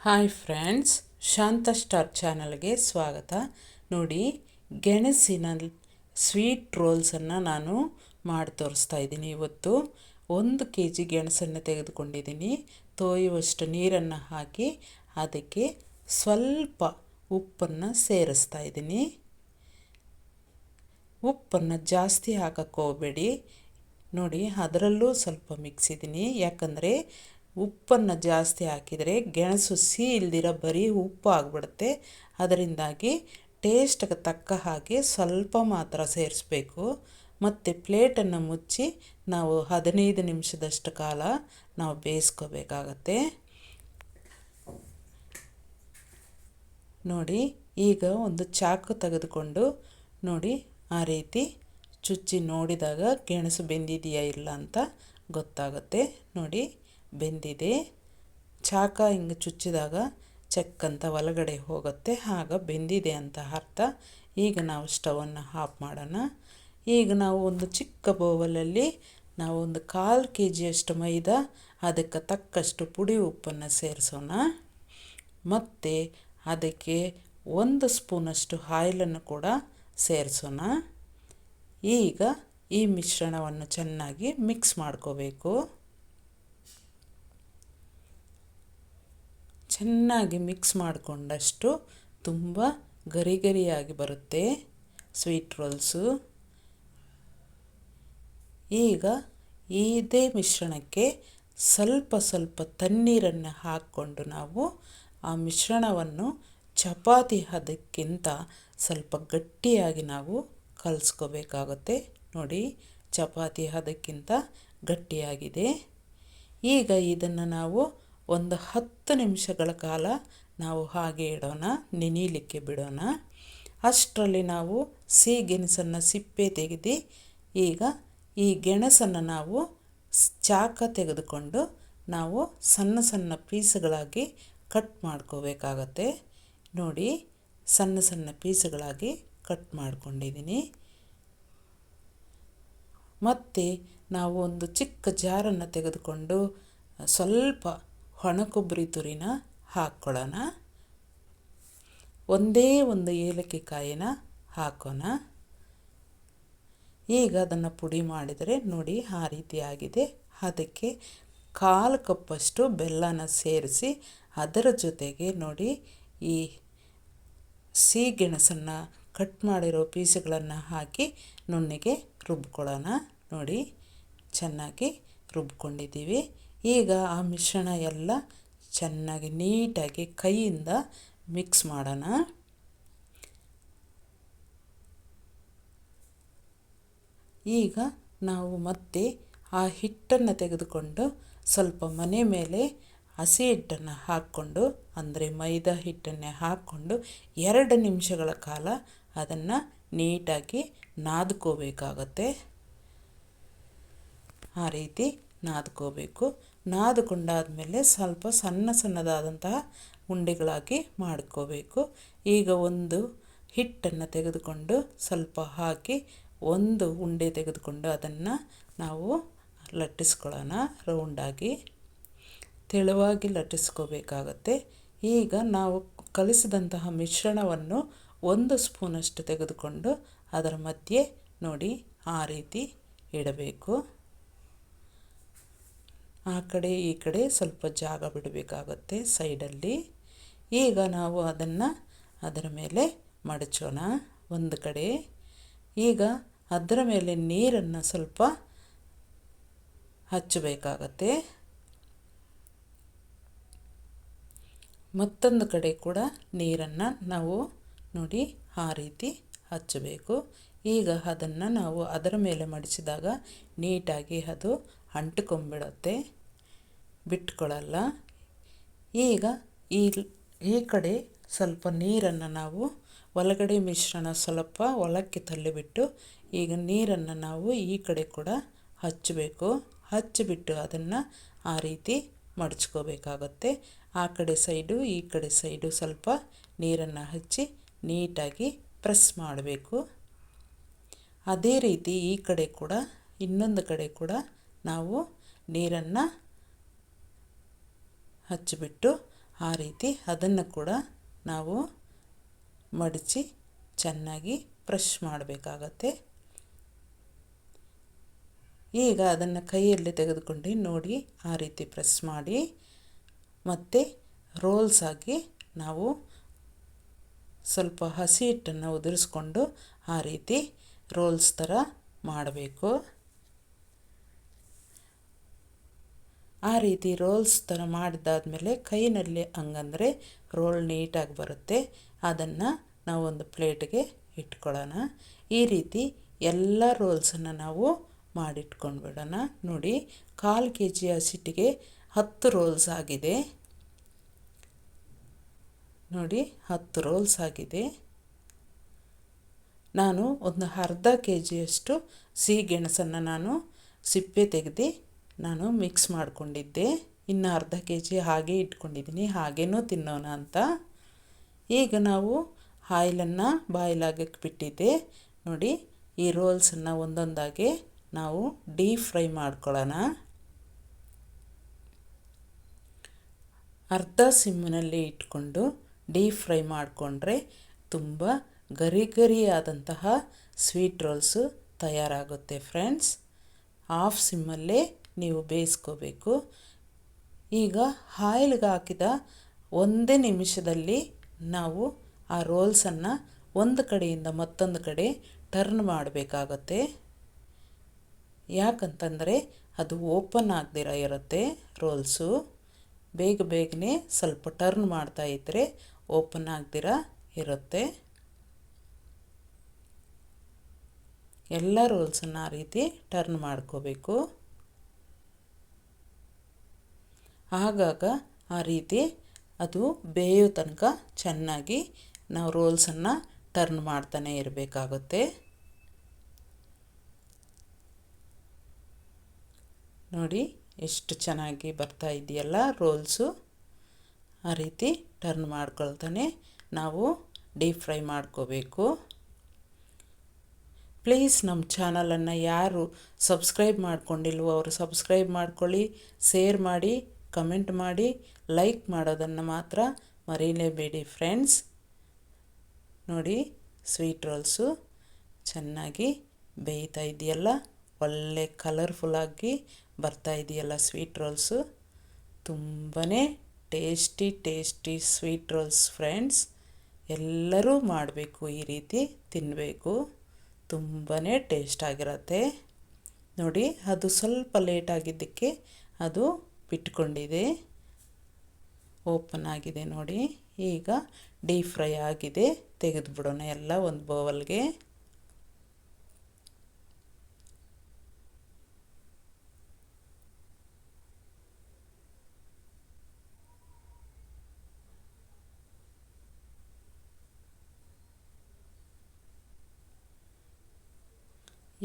Hi friends, ಶಾಂತ star ಚಾನಲ್ಗೆ ಸ್ವಾಗತ. ನೋಡಿ, ಗೆಣಸಿನ ಸ್ವೀಟ್ ರೋಲ್ಸನ್ನು ನಾನು ಮಾಡಿ ತೋರಿಸ್ತಾ ಇದ್ದೀನಿ. ಇವತ್ತು 1 kg ಗೆಣಸನ್ನು ತೆಗೆದುಕೊಂಡಿದ್ದೀನಿ. ತೋಯುವಷ್ಟು ನೀರನ್ನು ಹಾಕಿ ಅದಕ್ಕೆ ಸ್ವಲ್ಪ ಉಪ್ಪನ್ನು ಸೇರಿಸ್ತಾ ಇದ್ದೀನಿ. ಉಪ್ಪನ್ನು ಜಾಸ್ತಿ ಹಾಕಕ್ಕೆ ಹೋಗಬೇಡಿ. ನೋಡಿ, ಅದರಲ್ಲೂ ಸ್ವಲ್ಪ ಮಿಕ್ಸಿದ್ದೀನಿ. ಯಾಕಂದರೆ ಉಪ್ಪನ್ನು ಜಾಸ್ತಿ ಹಾಕಿದರೆ ಗೆಣಸು ಸಿಹಿ ಇಲ್ದಿರ ಬರೀ ಉಪ್ಪು ಆಗಿಬಿಡುತ್ತೆ. ಅದರಿಂದಾಗಿ ಟೇಸ್ಟ್ಗೆ ತಕ್ಕ ಹಾಗೆ ಸ್ವಲ್ಪ ಮಾತ್ರ ಸೇರಿಸ್ಬೇಕು. ಮತ್ತು ಪ್ಲೇಟನ್ನು ಮುಚ್ಚಿ ನಾವು 15 ನಿಮಿಷದಷ್ಟು ಕಾಲ ನಾವು ಬೇಯಿಸ್ಕೋಬೇಕಾಗತ್ತೆ. ನೋಡಿ, ಈಗ ಒಂದು ಚಾಕು ತೆಗೆದುಕೊಂಡು ನೋಡಿ ಆ ರೀತಿ ಚುಚ್ಚಿ ನೋಡಿದಾಗ ಗೆಣಸು ಬೆಂದಿದೆಯಾ ಇಲ್ಲ ಅಂತ ಗೊತ್ತಾಗುತ್ತೆ. ನೋಡಿ, ಬೆಂದಿದೆ. ಚಾಕ ಹಿಂಗೆ ಚುಚ್ಚಿದಾಗ ಚೆಕ್ಕಂತ ಒಳಗಡೆ ಹೋಗುತ್ತೆ, ಆಗ ಬೆಂದಿದೆ ಅಂತ ಅರ್ಥ. ಈಗ ನಾವು ಸ್ಟವನ್ನು ಆಫ್ ಮಾಡೋಣ. ಈಗ ನಾವು ಒಂದು ಚಿಕ್ಕ ಬೌಲಲ್ಲಿ ನಾವು ಒಂದು 1/4 kg ಮೈದಾ, ಅದಕ್ಕೆ ತಕ್ಕಷ್ಟು ಪುಡಿ ಉಪ್ಪನ್ನು ಸೇರಿಸೋಣ. ಮತ್ತು ಅದಕ್ಕೆ 1 ಸ್ಪೂನಷ್ಟು ಆಯಿಲನ್ನು ಕೂಡ ಸೇರಿಸೋಣ. ಈಗ ಈ ಮಿಶ್ರಣವನ್ನು ಚೆನ್ನಾಗಿ ಮಿಕ್ಸ್ ಮಾಡ್ಕೋಬೇಕು. ಚೆನ್ನಾಗಿ ಮಿಕ್ಸ್ ಮಾಡಿಕೊಂಡಷ್ಟು ತುಂಬ ಗರಿ ಗರಿಯಾಗಿ ಬರುತ್ತೆ ಸ್ವೀಟ್ ರೋಲ್ಸು. ಈಗ ಇದೇ ಮಿಶ್ರಣಕ್ಕೆ ಸ್ವಲ್ಪ ಸ್ವಲ್ಪ ತಣ್ಣೀರನ್ನು ಹಾಕ್ಕೊಂಡು ನಾವು ಆ ಮಿಶ್ರಣವನ್ನು ಚಪಾತಿ ಹದಕ್ಕಿಂತ ಸ್ವಲ್ಪ ಗಟ್ಟಿಯಾಗಿ ನಾವು ಕಲಿಸ್ಕೋಬೇಕಾಗುತ್ತೆ. ನೋಡಿ, ಚಪಾತಿ ಹದಕ್ಕಿಂತ ಗಟ್ಟಿಯಾಗಿದೆ. ಈಗ ಇದನ್ನು ನಾವು ಒಂದು 10 ನಿಮಿಷಗಳ ಕಾಲ ನಾವು ಹಾಗೆ ಇಡೋಣ, ನೆನೀಲಿಕ್ಕೆ ಬಿಡೋಣ. ಅಷ್ಟರಲ್ಲಿ ನಾವು ಸಿಹಿ ಗೆಣಸನ್ನು ಸಿಪ್ಪೆ ತೆಗೆದು ಈಗ ಈ ಗೆಣಸನ್ನು ನಾವು ಚಾಕ ತೆಗೆದುಕೊಂಡು ನಾವು ಸಣ್ಣ ಸಣ್ಣ ಪೀಸ್ಗಳಾಗಿ ಕಟ್ ಮಾಡ್ಕೋಬೇಕಾಗತ್ತೆ. ನೋಡಿ, ಸಣ್ಣ ಸಣ್ಣ ಪೀಸ್ಗಳಾಗಿ ಕಟ್ ಮಾಡ್ಕೊಂಡಿದ್ದೀನಿ. ಮತ್ತು ನಾವು ಒಂದು ಚಿಕ್ಕ ಜಾರನ್ನು ತೆಗೆದುಕೊಂಡು ಸ್ವಲ್ಪ ಒಣ ಕೊಬ್ಬರಿ ತುರಿನ ಹಾಕ್ಕೊಳ್ಳೋಣ. ಒಂದೇ ಒಂದು ಏಲಕ್ಕಿ ಕಾಯಿನ ಹಾಕೋಣ. ಈಗ ಅದನ್ನು ಪುಡಿ ಮಾಡಿದರೆ ನೋಡಿ ಆ ರೀತಿ ಆಗಿದೆ. ಅದಕ್ಕೆ 1/4 ಕಪ್ಪಷ್ಟು ಬೆಲ್ಲನ ಸೇರಿಸಿ ಅದರ ಜೊತೆಗೆ ನೋಡಿ ಈ ಸಿಹಿ ಗೆಣಸನ್ನು ಕಟ್ ಮಾಡಿರೋ ಪೀಸ್ಗಳನ್ನು ಹಾಕಿ ನುಣ್ಣಗೆ ರುಬ್ಕೊಳ್ಳೋಣ. ನೋಡಿ, ಚೆನ್ನಾಗಿ ರುಬ್ಕೊಂಡಿದ್ದೀವಿ. ಈಗ ಆ ಮಿಶ್ರಣ ಎಲ್ಲ ಚೆನ್ನಾಗಿ ನೀಟಾಗಿ ಕೈಯಿಂದ ಮಿಕ್ಸ್ ಮಾಡೋಣ. ಈಗ ನಾವು ಮತ್ತೆ ಆ ಹಿಟ್ಟನ್ನು ತೆಗೆದುಕೊಂಡು ಸ್ವಲ್ಪ ಮನೆ ಮೇಲೆ ಹಸಿ ಹಿಟ್ಟನ್ನು ಹಾಕ್ಕೊಂಡು, ಅಂದರೆ ಮೈದಾ ಹಿಟ್ಟನ್ನೇ ಹಾಕ್ಕೊಂಡು 2 ನಿಮಿಷಗಳ ಕಾಲ ಅದನ್ನು ನೀಟಾಗಿ ನಾದ್ಕೋಬೇಕಾಗತ್ತೆ. ಆ ರೀತಿ ನಾದ್ಕೋಬೇಕು. ನಾದ್ಕೊಂಡಾದಮೇಲೆ ಸ್ವಲ್ಪ ಸಣ್ಣ ಸಣ್ಣದಾದಂತಹ ಉಂಡೆಗಳಾಗಿ ಮಾಡ್ಕೋಬೇಕು. ಈಗ ಒಂದು ಹಿಟ್ಟನ್ನು ತೆಗೆದುಕೊಂಡು ಸ್ವಲ್ಪ ಹಾಕಿ ಒಂದು ಉಂಡೆ ತೆಗೆದುಕೊಂಡು ಅದನ್ನು ನಾವು ಲಟ್ಟಿಸ್ಕೊಳ್ಳೋಣ. ರೌಂಡಾಗಿ ತೆಳುವಾಗಿ ಲಟ್ಟಿಸ್ಕೋಬೇಕಾಗತ್ತೆ. ಈಗ ನಾವು ಕಲಿಸಿದಂತಹ ಮಿಶ್ರಣವನ್ನು 1 ಸ್ಪೂನಷ್ಟು ತೆಗೆದುಕೊಂಡು ಅದರ ಮಧ್ಯೆ ನೋಡಿ ಆ ರೀತಿ ಇಡಬೇಕು. ಆ ಕಡೆ ಈ ಕಡೆ ಸ್ವಲ್ಪ ಜಾಗ ಬಿಡಬೇಕಾಗುತ್ತೆ ಸೈಡಲ್ಲಿ. ಈಗ ನಾವು ಅದನ್ನು ಅದರ ಮೇಲೆ ಮಡಚೋಣ ಒಂದು ಕಡೆ. ಈಗ ಅದರ ಮೇಲೆ ನೀರನ್ನು ಸ್ವಲ್ಪ ಹಚ್ಚಬೇಕಾಗತ್ತೆ. ಮತ್ತೊಂದು ಕಡೆ ಕೂಡ ನೀರನ್ನು ನಾವು ನೋಡಿ ಆ ರೀತಿ ಹಚ್ಚಬೇಕು. ಈಗ ಅದನ್ನು ನಾವು ಅದರ ಮೇಲೆ ಮಡಿಸಿದಾಗ ನೀಟಾಗಿ ಅದು ಅಂಟಿಕೊಂಡ್ಬಿಡುತ್ತೆ, ಬಿಟ್ಕೊಳ್ಳಲ್ಲ. ಈಗ ಈ ಕಡೆ ಸ್ವಲ್ಪ ನೀರನ್ನು ನಾವು ಒಳಗಡೆ ಮಿಶ್ರಣ ಸ್ವಲ್ಪ ಒಳಕ್ಕೆ ತಳ್ಳಿಬಿಟ್ಟು ಈಗ ನೀರನ್ನು ನಾವು ಈ ಕಡೆ ಕೂಡ ಹಚ್ಚಬೇಕು. ಹಚ್ಚಿಬಿಟ್ಟು ಅದನ್ನು ಆ ರೀತಿ ಮಡಚ್ಕೋಬೇಕಾಗತ್ತೆ. ಆ ಕಡೆ ಸೈಡು ಈ ಕಡೆ ಸೈಡು ಸ್ವಲ್ಪ ನೀರನ್ನು ಹಚ್ಚಿ ನೀಟಾಗಿ ಪ್ರೆಸ್ ಮಾಡಬೇಕು. ಅದೇ ರೀತಿ ಈ ಕಡೆ ಕೂಡ ಇನ್ನೊಂದು ಕಡೆ ಕೂಡ ನಾವು ನೀರನ್ನು ಹಚ್ಚಿಬಿಟ್ಟು ಆ ರೀತಿ ಅದನ್ನು ಕೂಡ ನಾವು ಮಡಚಿ ಚೆನ್ನಾಗಿ ಪ್ರೆಸ್ ಮಾಡಬೇಕಾಗತ್ತೆ. ಈಗ ಅದನ್ನು ಕೈಯಲ್ಲಿ ತೆಗೆದುಕೊಂಡು ನೋಡಿ ಆ ರೀತಿ ಪ್ರೆಸ್ ಮಾಡಿ ಮತ್ತು ರೋಲ್ಸ್ ಆಗಿ ನಾವು ಸ್ವಲ್ಪ ಹಸಿ ಹಿಟ್ಟನ್ನು ಉದುರಿಸ್ಕೊಂಡು ಆ ರೀತಿ ರೋಲ್ಸ್ ಥರ ಮಾಡಬೇಕು. ಆ ರೀತಿ ರೋಲ್ಸ್ ಥರ ಮಾಡಿದಾದ್ಮೇಲೆ ಕೈನಲ್ಲಿ ಹಂಗಂದರೆ ರೋಲ್ ನೀಟಾಗಿ ಬರುತ್ತೆ. ಅದನ್ನು ನಾವು ಒಂದು ಪ್ಲೇಟ್ಗೆ ಇಟ್ಕೊಳ್ಳೋಣ. ಈ ರೀತಿ ಎಲ್ಲ ರೋಲ್ಸನ್ನು ನಾವು ಮಾಡಿಟ್ಕೊಂಡ್ಬಿಡೋಣ. ನೋಡಿ 1/4 kg ಹಸಿಟ್ಟಿಗೆ 10 ರೋಲ್ಸ್ ಆಗಿದೆ. ನೋಡಿ 10 ರೋಲ್ಸ್ ಆಗಿದೆ. ನಾನು ಒಂದು ಅರ್ಧ kgಯಷ್ಟು ಸಿಹಿಗೆಣಸನ್ನು ನಾನು ಸಿಪ್ಪೆ ತೆಗೆದು ನಾನು ಮಿಕ್ಸ್ ಮಾಡಿಕೊಂಡಿದ್ದೆ. ಇನ್ನು ಅರ್ಧ kg ಹಾಗೆ ಇಟ್ಕೊಂಡಿದ್ದೀನಿ, ಹಾಗೇನೂ ತಿನ್ನೋಣ ಅಂತ. ಈಗ ನಾವು ಆಯಿಲನ್ನು ಬಾಯ್ಲ್ ಆಗಕ್ಕೆ ಬಿಟ್ಟಿದ್ದೆ. ನೋಡಿ ಈ ರೋಲ್ಸನ್ನು ಒಂದೊಂದಾಗಿ ನಾವು ಡೀಪ್ ಫ್ರೈ ಮಾಡ್ಕೊಳ್ಳೋಣ. ಅರ್ಧ ಸಿಮ್ಮಿನಲ್ಲಿ ಇಟ್ಕೊಂಡು ಡೀಪ್ ಫ್ರೈ ಮಾಡಿಕೊಂಡ್ರೆ ತುಂಬ ಗರಿ ಗರಿಯಾದಂತಹ ಸ್ವೀಟ್ ರೋಲ್ಸು ತಯಾರಾಗುತ್ತೆ ಫ್ರೆಂಡ್ಸ್. ಹಾಫ್ ಸಿಮ್ಮಲ್ಲೇ ನೀವು ಬೇಯಿಸ್ಕೋಬೇಕು. ಈಗ ಆಯಿಲ್ಗೆ ಹಾಕಿದ 1 ನಿಮಿಷದಲ್ಲಿ ನಾವು ಆ ರೋಲ್ಸನ್ನು ಒಂದು ಕಡೆಯಿಂದ ಮತ್ತೊಂದು ಕಡೆ ಟರ್ನ್ ಮಾಡಬೇಕಾಗತ್ತೆ. ಯಾಕಂತಂದರೆ ಅದು ಓಪನ್ ಆಗದಿರ ಇರುತ್ತೆ ರೋಲ್ಸು. ಬೇಗನೆ ಸ್ವಲ್ಪ ಟರ್ನ್ ಮಾಡ್ತಾ ಇದ್ದರೆ ಓಪನ್ ಆಗದಿರ ಇರುತ್ತೆ. ಎಲ್ಲ ರೋಲ್ಸನ್ನು ಆ ರೀತಿ ಟರ್ನ್ ಮಾಡ್ಕೋಬೇಕು. ಆಗಾಗ ಆ ರೀತಿ ಅದು ಬೇಯೋ ತನಕ ಚೆನ್ನಾಗಿ ನಾವು ರೋಲ್ಸನ್ನು ಟರ್ನ್ ಮಾಡ್ತಾನೆ ಇರಬೇಕಾಗುತ್ತೆ. ನೋಡಿ ಎಷ್ಟು ಚೆನ್ನಾಗಿ ಬರ್ತಾ ಇದೆಯಲ್ಲ ರೋಲ್ಸು. ಆ ರೀತಿ ಟರ್ನ್ ಮಾಡ್ಕೊಳ್ತಾನೆ ನಾವು ಡೀಪ್ ಫ್ರೈ ಮಾಡ್ಕೋಬೇಕು. ಪ್ಲೀಸ್ ನಮ್ಮ ಚಾನಲನ್ನು ಯಾರು ಸಬ್ಸ್ಕ್ರೈಬ್ ಮಾಡ್ಕೊಂಡಿಲ್ವೋ ಅವರು ಸಬ್ಸ್ಕ್ರೈಬ್ ಮಾಡ್ಕೊಳ್ಳಿ, ಶೇರ್ ಮಾಡಿ, ಕಮೆಂಟ್ ಮಾಡಿ, ಲೈಕ್ ಮಾಡೋದನ್ನು ಮಾತ್ರ ಮರೀಲೇಬೇಡಿ ಫ್ರೆಂಡ್ಸ್. ನೋಡಿ ಸ್ವೀಟ್ ರೋಲ್ಸು ಚೆನ್ನಾಗಿ ಬೇಯ್ತಾ ಇದೆಯಲ್ಲ, ಒಳ್ಳೆ ಕಲರ್ಫುಲ್ಲಾಗಿ ಬರ್ತಾ ಇದೆಯಲ್ಲ ಸ್ವೀಟ್ ರೋಲ್ಸು. ತುಂಬಾ ಟೇಸ್ಟಿ ಸ್ವೀಟ್ ರೋಲ್ಸ್ ಫ್ರೆಂಡ್ಸ್. ಎಲ್ಲರೂ ಮಾಡಬೇಕು, ಈ ರೀತಿ ತಿನ್ನಬೇಕು, ತುಂಬಾ ಟೇಸ್ಟ್ ಆಗಿರುತ್ತೆ. ನೋಡಿ ಅದು ಸ್ವಲ್ಪ ಲೇಟ್ ಆಗಿದ್ದಕ್ಕೆ ಅದು ಬಿಟ್ಕೊಂಡಿದೆ, ಓಪನ್ ಆಗಿದೆ ನೋಡಿ. ಈಗ ಡೀಪ್ ಫ್ರೈ ಆಗಿದೆ, ತೆಗೆದುಬಿಡೋಣ ಎಲ್ಲ ಒಂದು ಬೌಲ್ಗೆ.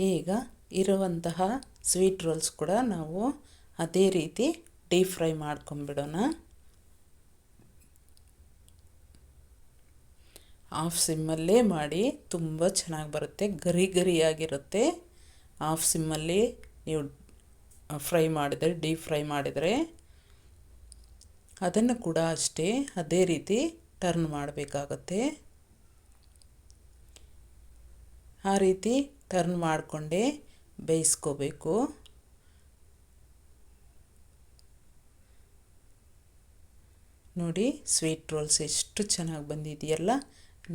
ಈಗ ಇರುವಂತಹ ಸ್ವೀಟ್ ರೋಲ್ಸ್ ಕೂಡ ನಾವು ಅದೇ ರೀತಿ ಡೀಪ್ ಫ್ರೈ ಮಾಡ್ಕೊಂಬಿಡೋಣ. ಹಾಫ್ ಸಿಮ್ಮಲ್ಲೇ ಮಾಡಿ, ತುಂಬ ಚೆನ್ನಾಗಿ ಬರುತ್ತೆ, ಗರಿ ಗರಿಯಾಗಿರುತ್ತೆ. ಹಾಫ್ ಸಿಮ್ಮಲ್ಲಿ ನೀವು ಫ್ರೈ ಮಾಡಿದರೆ, ಡೀಪ್ ಫ್ರೈ ಮಾಡಿದರೆ ಅದನ್ನು ಕೂಡ ಅಷ್ಟೇ ಅದೇ ರೀತಿ ಟರ್ನ್ ಮಾಡಬೇಕಾಗತ್ತೆ. ಆ ರೀತಿ ಟರ್ನ್ ಮಾಡಿಕೊಂಡೇ ಬೇಯಿಸ್ಕೋಬೇಕು. ನೋಡಿ ಸ್ವೀಟ್ ರೋಲ್ಸ್ ಎಷ್ಟು ಚೆನ್ನಾಗಿ ಬಂದಿದೆಯಲ್ಲ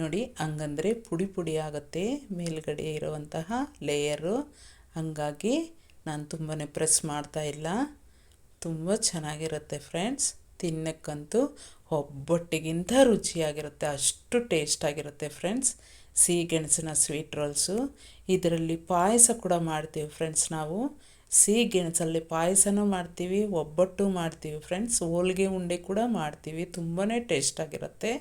ನೋಡಿ. ಹಂಗಂದರೆ ಪುಡಿ ಪುಡಿ ಆಗುತ್ತೆ ಮೇಲ್ಗಡೆ ಇರುವಂತಹ ಲೇಯರು. ಹಂಗಾಗಿ ನಾನು ತುಂಬಾ ಪ್ರೆಸ್ ಮಾಡ್ತಾ ಇಲ್ಲ. ತುಂಬ ಚೆನ್ನಾಗಿರುತ್ತೆ ಫ್ರೆಂಡ್ಸ್. ತಿನ್ನಕ್ಕಂತೂ ಒಬ್ಬಟ್ಟಿಗಿಂತ ರುಚಿಯಾಗಿರುತ್ತೆ, ಅಷ್ಟು ಟೇಸ್ಟಾಗಿರುತ್ತೆ ಫ್ರೆಂಡ್ಸ್ ಸಿಹಿಗೆಣಸಿನ ಸ್ವೀಟ್ ರೋಲ್ಸು. ಇದರಲ್ಲಿ ಪಾಯಸ ಕೂಡ ಮಾಡ್ತೀವಿ ಫ್ರೆಂಡ್ಸ್. ನಾವು ಸಿಹಿಗೆಣಸಲ್ಲಿ ಪಾಯಸನೂ ಮಾಡ್ತೀವಿ, ಒಬ್ಬಟ್ಟು ಮಾಡ್ತೀವಿ ಫ್ರೆಂಡ್ಸ್, ಹೋಳಿಗೆ ಉಂಡೆ ಕೂಡ ಮಾಡ್ತೀವಿ. ತುಂಬಾ ಟೇಸ್ಟಾಗಿರುತ್ತೆ.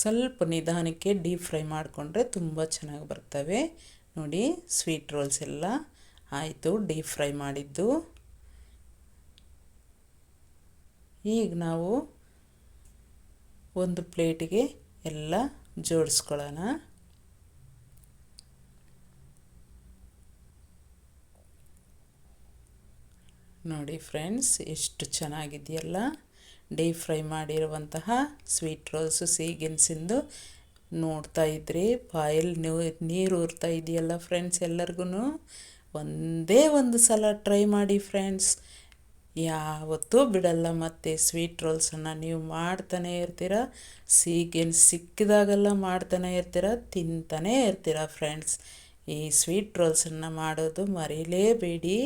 ಸ್ವಲ್ಪ ನಿಧಾನಕ್ಕೆ ಡೀಪ್ ಫ್ರೈ ಮಾಡಿಕೊಂಡ್ರೆ ತುಂಬ ಚೆನ್ನಾಗಿ ಬರ್ತವೆ. ನೋಡಿ ಸ್ವೀಟ್ ರೋಲ್ಸ್ ಎಲ್ಲ ಆಯಿತು ಡೀಪ್ ಫ್ರೈ ಮಾಡಿದ್ದು. ಈಗ ನಾವು ಒಂದು ಪ್ಲೇಟಿಗೆ ಎಲ್ಲ ಜೋಡಿಸ್ಕೊಳ್ಳೋಣ. ನೋಡಿ ಫ್ರೆಂಡ್ಸ್, ಎಷ್ಟು ಚೆನ್ನಾಗಿದೆಯಲ್ಲ ಡೀಪ್ ಫ್ರೈ ಮಾಡಿರುವಂತಹ ಸ್ವೀಟ್ ರೋಲ್ಸು ಸಿಹಿಗೆಣಸಿಂದು. ನೋಡ್ತಾ ಇದ್ರಿ ಬಾಯಲ್ಲಿ ನೀರು ಊರ್ತಾ ಇದೆಯಲ್ಲ ಫ್ರೆಂಡ್ಸ್. ಎಲ್ಲರಿಗೂ ಒಂದೇ ಒಂದು ಸಲ ಟ್ರೈ ಮಾಡಿ ಫ್ರೆಂಡ್ಸ್, ಯಾವತ್ತೂ ಬಿಡಲ್ಲ. ಮತ್ತು ಸ್ವೀಟ್ ರೋಲ್ಸನ್ನು ನೀವು ಮಾಡ್ತಾನೇ ಇರ್ತೀರ, ಸಿಹಿಗೆಣಸು ಸಿಕ್ಕಿದಾಗೆಲ್ಲ ಮಾಡ್ತಾನೆ ಇರ್ತೀರ, ತಿಂತಾನೇ ಇರ್ತೀರ ಫ್ರೆಂಡ್ಸ್. ಈ ಸ್ವೀಟ್ ರೋಲ್ಸನ್ನು ಮಾಡೋದು ಮರೀಲೇಬೇಡಿ.